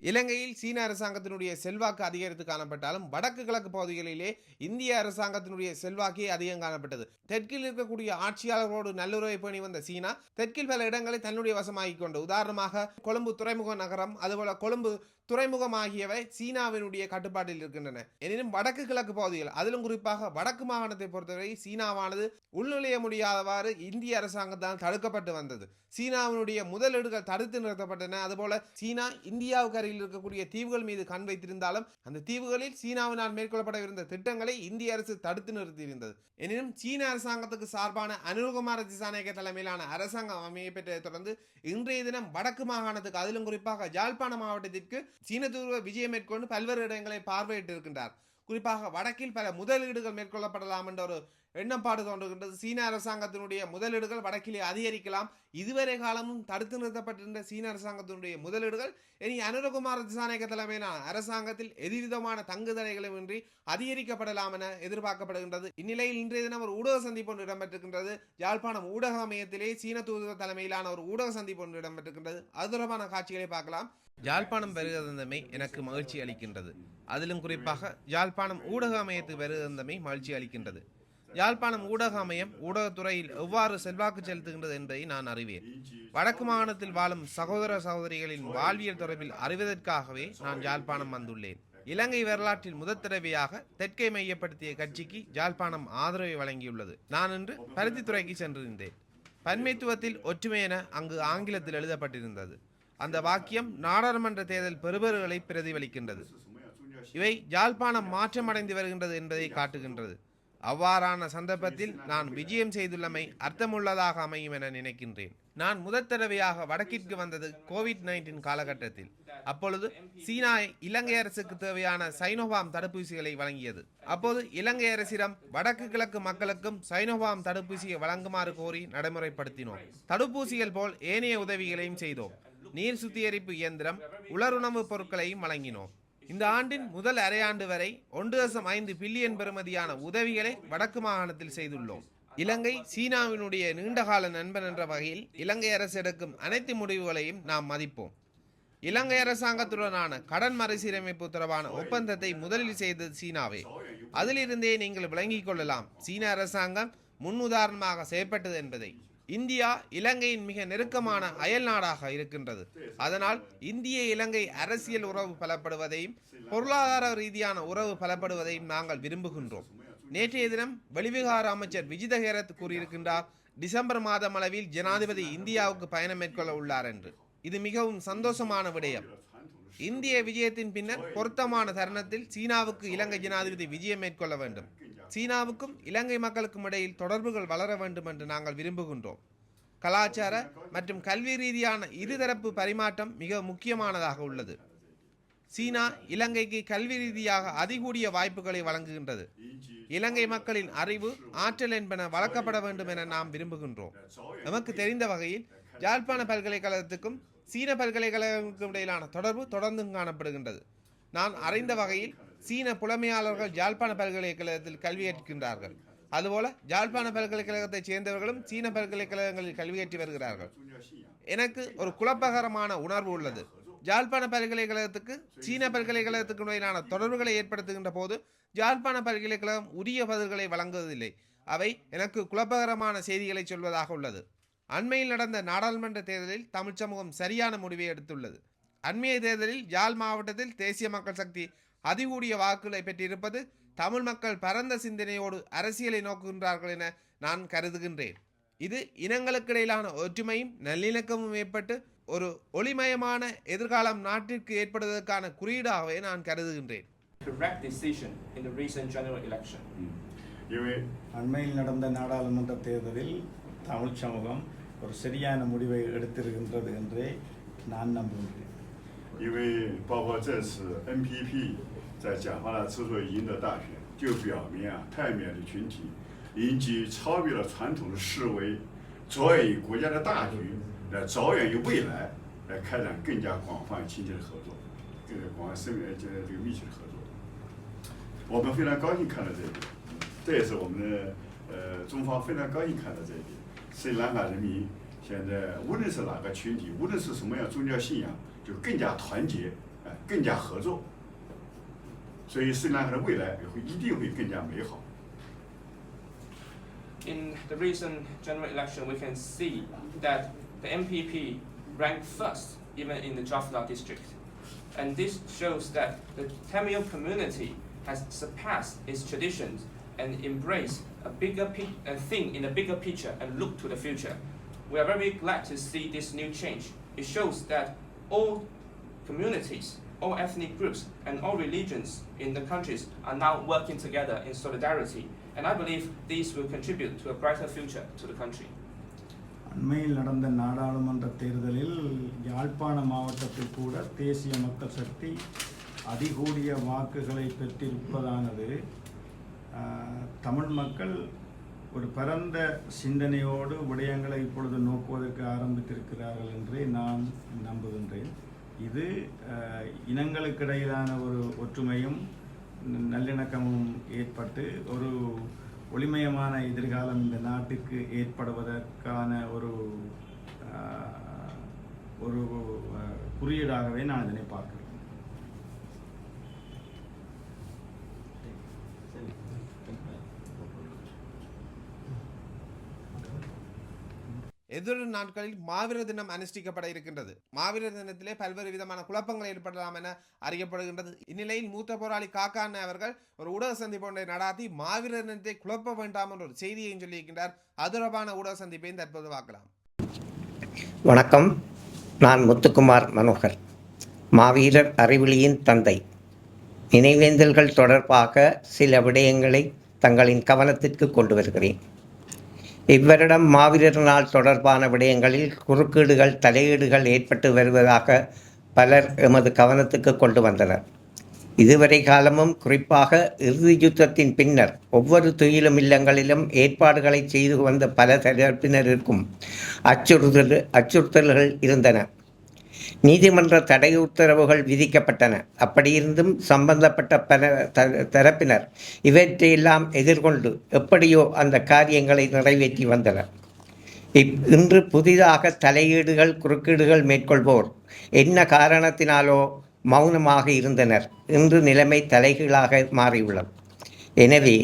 இலங்கையில் சீன அரசாங்கத்தினுடைய செல்வாக்கு அதிகரித்து காணப்பட்டாலும் வடக்கு கிழக்கு பகுதிகளிலே இந்திய அரசாங்கத்தினுடைய செல்வாக்கே அதிகம் காணப்பட்டது. தெற்கில் இருக்கக்கூடிய ஆட்சியாளர்களோடு நல்லுறவை பேணி வந்த சீனா தெற்கில் பல இடங்களை தன்னுடைய வசமாகிக் கொண்டு, உதாரணமாக கொழும்பு துறைமுக நகரம், அதுபோல கொழும்பு துறைமுகம் ஆகியவை சீனாவினுடைய கட்டுப்பாட்டில் இருக்கின்றன. எனினும் வடக்கு கிழக்கு பகுதிகள், அதிலும் குறிப்பாக வடக்கு மாகாணத்தை பொறுத்தவரை சீனாவானது உள்நுழைய முடியாதவாறு இந்திய அரசாங்கத்தால் தடுக்கப்பட்டு வந்தது. சீனாவினுடைய முதலீடுகள் தடுத்து நிறுத்தப்பட்டன. அதுபோல சீனா இந்தியாவுக்கு அருகில் இருக்கக்கூடிய தீவுகள் மீது கண் வைத்திருந்தாலும் அந்த தீவுகளில் சீனாவினால் மேற்கொள்ளப்படவிருந்த திட்டங்களை இந்திய அரசு தடுத்து நிறுத்தியிருந்தது. எனினும் சீன அரசாங்கத்துக்கு சார்பான அனுரகுமார திசாநாயக்க தலைமையிலான அரசாங்கம் அமையப்பெற்றதை தொடர்ந்து இன்றைய தினம் வடக்கு மாகாணத்துக்கு, அதிலும் குறிப்பாக யாழ்ப்பாண மாவட்டத்திற்கு சீன தூதுவர் விஜயம் மேற்கொண்டு பல்வேறு இடங்களை பார்வையிட்டு இருக்கின்றார். குறிப்பாக வடக்கில் பல முதலீடுகள் மேற்கொள்ளப்படலாம் என்ற ஒரு எண்ணப்பாடு தோன்றுகின்றது. சீன அரசாங்கத்தினுடைய முதலீடுகள் வடக்கிலே அதிகரிக்கலாம். இதுவரை காலமும் தடுத்து நிறுத்தப்பட்டிருந்த சீன அரசாங்கத்தினுடைய முதலீடுகள் இனி அனுரகுமார திசாநாயக்க தலைமையிலான அரசாங்கத்தில் எதுவிதமான தங்கு தடைகளும் இன்றி அதிகரிக்கப்படலாம் என எதிர்பார்க்கப்படுகின்றது. இந்நிலையில் இன்றைய தினம் ஒரு ஊடக சந்திப்பு ஒன்று இடம்பெற்றிருக்கின்றது. யாழ்ப்பாணம் ஊடக அமையத்திலே சீன தூதுவர் தலைமையிலான ஒரு ஊடக சந்திப்பு ஒன்று இடம்பெற்றிருக்கின்றது. அது தொடர்பான காட்சிகளை பார்க்கலாம். யாழ்ப்பாணம் வருகிறதமை எனக்கு மகிழ்ச்சி அளிக்கின்றது. அதிலும் குறிப்பாக யாழ்ப்பாணம் ஊடக அமையத்துக்கு வருகிறதமை மகிழ்ச்சி அளிக்கின்றது. யாழ்ப்பாணம் ஊடக அமையம் ஊடகத்துறையில் எவ்வாறு செல்வாக்கு செலுத்துகின்றது என்பதை நான் அறிவேன். வடக்கு மாகாணத்தில் வாழும் சகோதர சகோதரிகளின் வாழ்வியல் தொடர்பில் அறிவதற்காகவே நான் யாழ்ப்பாணம் வந்துள்ளேன். இலங்கை வரலாற்றில் முதற் தடவையாக தெற்கை மையப்படுத்திய கட்சிக்கு யாழ்ப்பாணம் ஆதரவை வழங்கியுள்ளது. நான் இன்று பருத்தித்துறைக்கு சென்றிருந்தேன். பன்மைத்துவத்தில் ஒற்றுமை என அங்கு ஆங்கிலத்தில் எழுதப்பட்டிருந்தது. அந்த வாக்கியம் நாடாளுமன்ற தேர்தல் பெறுபேறுகளை பிரதிபலிக்கின்றது. இவை யாழ்ப்பாணம் மாற்றமடைந்து வருகின்றது என்பதை காட்டுகின்றது. அவ்வாறான சந்தர்ப்பத்தில் நான் விஜயம் செய்துள்ளமை அர்த்தமுள்ளதாக அமையும் என நினைக்கின்றேன். நான் முதற் தடவையாக வடக்கிற்கு வந்தது கோவிட்-19 காலகட்டத்தில். அப்பொழுது சீனா இலங்கை அரசுக்கு தேவையான சைனோபாம் தடுப்பூசிகளை வழங்கியது. அப்போது இலங்கை அரசிடம் வடக்கு கிழக்கு மக்களுக்கும் சைனோபாம் தடுப்பூசியை வழங்குமாறு கோரி நடைமுறைப்படுத்தினோம். தடுப்பூசிகள் போல் ஏனைய உதவிகளையும் செய்தோம். நீர் சுத்திகரிப்பு இயந்திரம், உலருணவு பொருட்களையும் வழங்கினோம். இந்த ஆண்டின் முதல் அரையாண்டு வரை 1.5 பில்லியன் பெறுமதியான உதவிகளை வடக்கு மாகாணத்தில் செய்துள்ளோம். இலங்கை சீனாவினுடைய நீண்டகால நண்பன் என்ற வகையில் இலங்கை அரசு எடுக்கும் அனைத்து முடிவுகளையும் நாம் மதிப்போம். இலங்கை அரசாங்கத்துடனான கடன் மறுசீரமைப்பு தொடர்பான ஒப்பந்தத்தை முதலில் செய்தது சீனாவே. அதிலிருந்தே நீங்கள் விளங்கிக் கொள்ளலாம் சீன அரசாங்கம் முன்னுதாரணமாக செயற்பட்டது என்பதை. இந்தியா இலங்கையின் மிக நெருக்கமான அயல் நாடாக இருக்கின்றது. அதனால் இந்திய இலங்கை அரசியல் உறவு பலப்படுவதையும் பொருளாதார ரீதியான உறவு பலப்படுவதையும் நாங்கள் விரும்புகின்றோம். நேற்றைய தினம் வெளிவிகார அமைச்சர் விஜித ஹேரத் கூறியிருக்கின்றார், டிசம்பர் மாதம் அளவில் ஜனாதிபதி இந்தியாவுக்கு பயணம் மேற்கொள்ள உள்ளார் என்று. இது மிகவும் சந்தோஷமான விடயம். இந்திய விஜயத்தின் பின்னர் பொருத்தமான தருணத்தில் சீனாவுக்கு இலங்கை ஜனாதிபதி விஜயம் மேற்கொள்ள வேண்டும். சீனாவுக்கும் இலங்கை மக்களுக்கும் இடையில் தொடர்புகள் வளர வேண்டும் என்று நாங்கள் விரும்புகின்றோம். கலாச்சார மற்றும் கல்வி ரீதியான இருதரப்பு பரிமாற்றம் மிக முக்கியமானதாக உள்ளது. சீனா இலங்கைக்கு கல்வி ரீதியாக அதிகூடிய வாய்ப்புகளை வழங்குகின்றது. இலங்கை மக்களின் அறிவு, ஆற்றல் என்பன வளர்க்கப்பட வேண்டும் என நாம் விரும்புகின்றோம். நமக்கு தெரிந்த வகையில் யாழ்ப்பாண பல்கலைக்கழகத்துக்கும் சீன பல்கலைக்கழகங்களுக்கும் இடையிலான தொடர்பு தொடர்ந்து காணப்படுகின்றது. நான் அறிந்த வகையில் சீன புலமையாளர்கள் யாழ்ப்பாண பல்கலைக்கழகத்தில் கல்வி கற்கின்றார்கள். அதுபோல யாழ்ப்பாண பல்கலைக்கழகத்தைச் சேர்ந்தவர்களும் சீன பல்கலைக்கழகங்களில் கல்வியேற்றி வருகிறார்கள். எனக்கு ஒரு குழப்பகரமான உணர்வு உள்ளது. யாழ்ப்பாண பல்கலைக்கழகத்துக்கு சீன பல்கலைக்கழகத்துக்கு இடையிலான தொடர்புகளை ஏற்படுத்துகின்ற போது யாழ்ப்பாண பல்கலைக்கழகம் உரிய பதில்களை வழங்குவதில்லை. அவை எனக்கு குழப்பகரமான செய்திகளை சொல்வதாக உள்ளது. அண்மையில் நடந்த நாடாளுமன்ற தேர்தலில் தமிழ் சமூகம் சரியான முடிவை எடுத்துள்ளது. அண்மைய தேர்தலில் யாழ் மாவட்டத்தில் தேசிய மக்கள் சக்தி அதிகூடிய வாக்குகளை பெற்றிருப்பது தமிழ் மக்கள் பரந்த சிந்தனையோடு அரசியலை நோக்குகின்றார்கள் என நான் கருதுகின்றேன். இது இனங்களுக்கு இடையிலான ஒற்றுமையும் நல்லிணக்கமும் ஏற்பட்டு ஒரு ஒளிமயமான எதிர்காலம் நாட்டிற்கு ஏற்படுவதற்கான குறியீடாகவே நான் கருதுகின்றேன். அண்மையில் நடந்த நாடாளுமன்ற தேர்தலில் தமிழ் சமூகம் ஒரு சரியான முடிவை எடுத்திருக்கின்றது என்றே நான் நம்புகின்றேன். 因为包括这次 NPP 在讲话了之所以赢得大选，就表明泰缅的群体已经超越了传统的思维，着眼于国家的大局，来着眼于未来，来开展更加广泛亲切的合作，更广泛深远这个密切的合作。我们非常高兴看到这一点，这也是我们的中方非常高兴看到这一点。斯里兰卡人民现在无论是哪个群体，无论是什么样宗教信仰，就更加团结，更加合作，所以斯里兰卡的未来一定会更加美好。In the recent general election, we can see that the MPP ranked first even in the Jaffna district. And this shows that the Tamil community has surpassed its traditions and embraced a thing in a bigger picture and look to the future. We are very glad to see this new change. It shows that all communities, all ethnic groups, and all religions in the countries are now working together in solidarity. And I believe these will contribute to a brighter future to the country. அண்மையில் நடந்த நாடாளுமன்ற தேர்தலில் யாழ்ப்பாண மாவட்டத்தில் கூட தேசிய மக்கள் சக்தி அதிகூடிய வாக்குகளை பெற்றிருப்பதானது தமிழ் மக்கள் ஒரு பரந்த சிந்தனையோடு விடயங்களை இப்பொழுது நோக்குவதற்கு ஆரம்பித்திருக்கிறார்கள் என்றே நான் நம்புகின்றேன். இது இனங்களுக்கிடையிலான ஒரு ஒற்றுமையும் நல்லிணக்கமும் ஏற்பட்டு ஒரு ஒளிமயமான எதிர்காலம் இந்த நாட்டுக்கு ஏற்படுவதற்கான ஒரு குறியீடாகவே நான் இதனை பார்க்கிறேன். எதிர்வரும் நாட்களில் மாவீரர் தினம் அனுஷ்டிக்கப்பட இருக்கின்றது. மாவீரர் தினத்திலே பல்வேறு விதமான குழப்பங்கள் ஏற்படலாம் என அறியப்படுகின்றது. இந்நிலையில் மூத்த போராளி காக்கா அண்ணா அவர்கள் ஒரு ஊடக சந்திப்பு ஒன்றை நடாத்தி மாவீரர் தினத்தை குழப்ப வேண்டாம் என்ற ஒரு செய்தியையும் சொல்லியிருக்கின்றார். அது தொடர்பான ஊடக சந்திப்பையும் தற்போது பார்க்கலாம். வணக்கம், நான் முத்துக்குமார் மனோகர், மாவீரர் அறிவொளியின் தந்தை. நினைவேந்தல்கள் தொடர்பாக சில விடயங்களை தங்களின் கவனத்திற்கு கொண்டு வருகிறேன். இவ்வருடம் மாவீரர் நாள் தொடர்பான விடயங்களில் குறுக்கீடுகள், தலையீடுகள் ஏற்பட்டு வருவதாக பலர் எமது கவனத்துக்கு கொண்டு வந்தனர். இதுவரை காலமும், குறிப்பாக இறுதி யுத்தத்தின் பின்னர் ஒவ்வொரு துயிலும் இல்லங்களிலும் ஏற்பாடுகளை செய்து வந்த பல தரப்பினருக்கும் அச்சுறுத்தல்கள் இருந்தன. நீதிமன்ற தடை உத்தரவுகள் விதிக்கப்பட்டன. அப்படியிருந்தும் சம்பந்தப்பட்ட பல தரப்பினர் இவற்றையெல்லாம் எதிர்கொண்டு எப்படியோ அந்த காரியங்களை நிறைவேற்றி வந்தனர். இன்று புதிதாக தலையீடுகள், குறுக்கீடுகள் மேற்கொள்வோர் என்ன காரணத்தினாலோ மௌனமாக இருந்தனர். இன்று நிலைமை தலைகீழாக மாறியுள்ளது. எனவே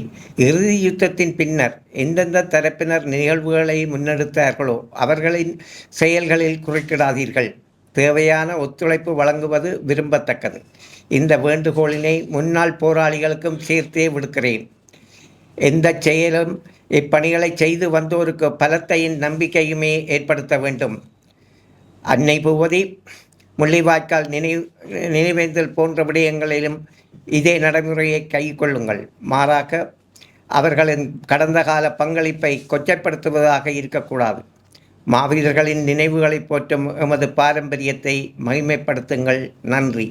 இறுதி யுத்தத்தின் பின்னர் எந்தெந்த தரப்பினர் நிகழ்வுகளை முன்னெடுத்தார்களோ அவர்களின் செயல்களில் குறுக்கிடாதீர்கள். தேவையான ஒத்துழைப்பு வழங்குவது விரும்பத்தக்கது. இந்த வேண்டுகோளினை முன்னாள் போராளிகளுக்கும் சேர்த்தே விடுக்கிறேன். எந்த செயலும் இப்பணிகளை செய்து வந்தோருக்கு பலத்தையும் நம்பிக்கையுமே ஏற்படுத்த வேண்டும். அன்னை பூவதி, முள்ளிவாய்க்கால் நினைவேந்தல் போன்ற விடயங்களிலும் இதே நடைமுறையை கைக்கொள்ளுங்கள். மாறாக அவர்களின் கடந்த கால பங்களிப்பை கொச்சைப்படுத்துவதாக இருக்கக்கூடாது. மாவீரர்களின் நினைவுகளை போற்றும் எமது பாரம்பரியத்தை மகிமைப்படுத்துங்கள். நன்றி.